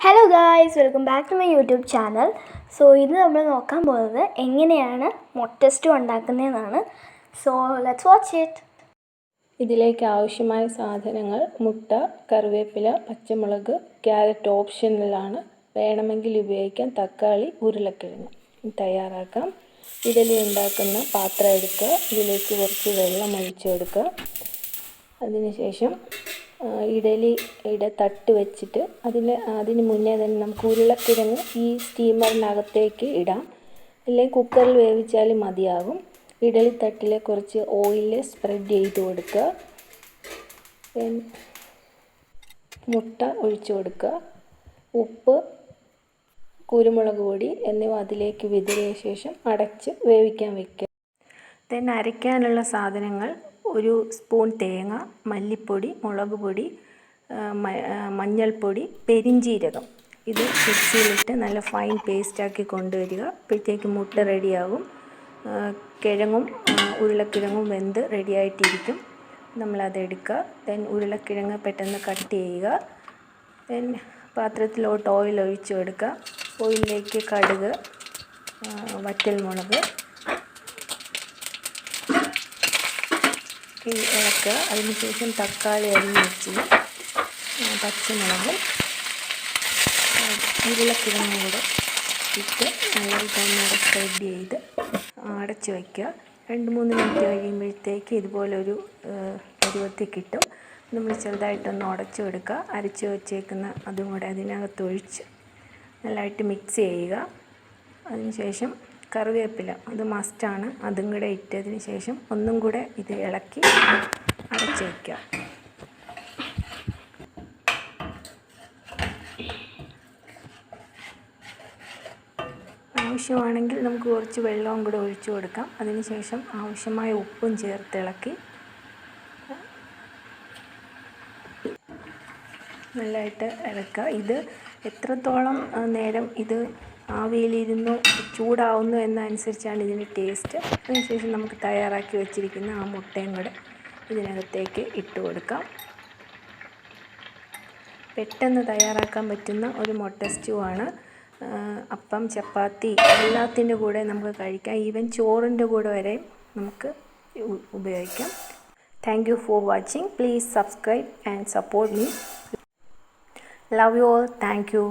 Hello guys, welcome back to my YouTube channel. So ഇത് നമ്മൾ നോക്കാൻ പോകുന്നത് എങ്ങനെയാണ് മുട്ട സ്റ്റൂ ഉണ്ടാക്കുന്നതെന്നാണ്. So let's watch it. ഇതിലേക്ക് ആവശ്യമായ സാധനങ്ങൾ: മുട്ട, കറിവേപ്പില, പച്ചമുളക്, ക്യാരറ്റ് ഓപ്ഷണലാണ്, വേണമെങ്കിൽ ഉപയോഗിക്കാം, തക്കാളി, ഉരുളക്കിഴങ്ങ്. തയ്യാറാക്കാം. ഇഡലി ഉണ്ടാക്കുന്ന പാത്രം എടുക്കുക, ഇതിലേക്ക് കുറച്ച് വെള്ളം ഒഴിച്ചു കൊടുക്കുക. അതിനുശേഷം ഇഡലിയുടെ തട്ട് വെച്ചിട്ട് അതിന് മുന്നേ തന്നെ നമുക്ക് ഉരുളക്കിഴങ്ങ് ഈ സ്റ്റീമറിനകത്തേക്ക് ഇടാം, അല്ലെങ്കിൽ കുക്കറിൽ വേവിച്ചാലും മതിയാകും. ഇഡലി തട്ടിൽ കുറച്ച് ഓയിൽ സ്പ്രെഡ് ചെയ്ത് കൊടുക്കുക. മുട്ട ഒഴിച്ചു കൊടുക്കുക. ഉപ്പ്, കുരുമുളക് പൊടി എന്നിവ അതിലേക്ക് വിതറിയ ശേഷം അടച്ച് വേവിക്കാൻ വയ്ക്കുക. അരയ്ക്കാനുള്ള സാധനങ്ങൾ: ഒരു സ്പൂൺ തേങ്ങ, മല്ലിപ്പൊടി, മുളക് പൊടി, മഞ്ഞൾപ്പൊടി, പെരിഞ്ജീരകം. ഇത് മിക്സിയിലിട്ട് നല്ല ഫൈൻ പേസ്റ്റാക്കി കൊണ്ടുവരിക. അപ്പോഴത്തേക്ക് മുട്ട റെഡിയാകും. കിഴങ്ങും ഉരുളക്കിഴങ്ങും വെന്ത് റെഡിയായിട്ടിരിക്കും. നമ്മളതെടുക്കുക. ഉരുളക്കിഴങ്ങ് പെട്ടെന്ന് കട്ട് ചെയ്യുക. പാത്രത്തിലോട്ട് ഓയിൽ ഒഴിച്ചു കൊടുക്കുക. ഓയിലിലേക്ക് കടുക്, വറ്റൽമുളക് ഇളക്കുക. അതിനുശേഷം തക്കാളി അരിഞ്ഞ് വെച്ച് പച്ചമുളകും ഉരുളക്കിഴങ്ങും കൂടെ ഇട്ട് നല്ലപോലെ സ്പ്രെഡ് ചെയ്ത് അടച്ച് വയ്ക്കുക. 2-3 മിനിറ്റ് കഴിയുമ്പോഴത്തേക്ക് ഇതുപോലൊരു പരുവത്തിൽ കിട്ടും. നമ്മൾ ചെറുതായിട്ടൊന്ന് ഉടച്ചു കൊടുക്കുക. അരച്ച് വച്ചേക്കുന്ന അതും കൂടെ അതിനകത്ത് ഒഴിച്ച് നല്ലതായിട്ട് മിക്സ് ചെയ്യുക. അതിനുശേഷം കറിവേപ്പില, അത് മസ്റ്റാണ്, അതും കൂടെ ഇട്ടതിന് ശേഷം ഒന്നും കൂടെ ഇത് ഇളക്കി അടച്ച് വയ്ക്കുക. ആവശ്യമാണെങ്കിൽ നമുക്ക് കുറച്ച് വെള്ളവും കൂടെ ഒഴിച്ചു കൊടുക്കാം. അതിനുശേഷം ആവശ്യമായ ഉപ്പും ചേർത്ത് ഇളക്കി നല്ലതായിട്ട് ഇളക്കുക. ഇത് എത്രത്തോളം നേരം ഇത് ആവിയിലിരുന്നു ചൂടാവുന്നു എന്നനുസരിച്ചാണ് ഇതിൻ്റെ ടേസ്റ്റ്. അതിനുശേഷം നമുക്ക് തയ്യാറാക്കി വെച്ചിരിക്കുന്ന ആ മുട്ടയും കൂടെ ഇതിനകത്തേക്ക് ഇട്ട് കൊടുക്കാം. പെട്ടെന്ന് തയ്യാറാക്കാൻ പറ്റുന്ന ഒരു മുട്ട സ്റ്റൂ ആണ്. അപ്പം, ചപ്പാത്തി എല്ലാത്തിൻ്റെ കൂടെ നമുക്ക് കഴിക്കാം. ഈവൻ ചോറിൻ്റെ കൂടെ വരെ നമുക്ക് ഉപയോഗിക്കാം. Thank you for watching. Please subscribe and support me. Love you all. Thank you.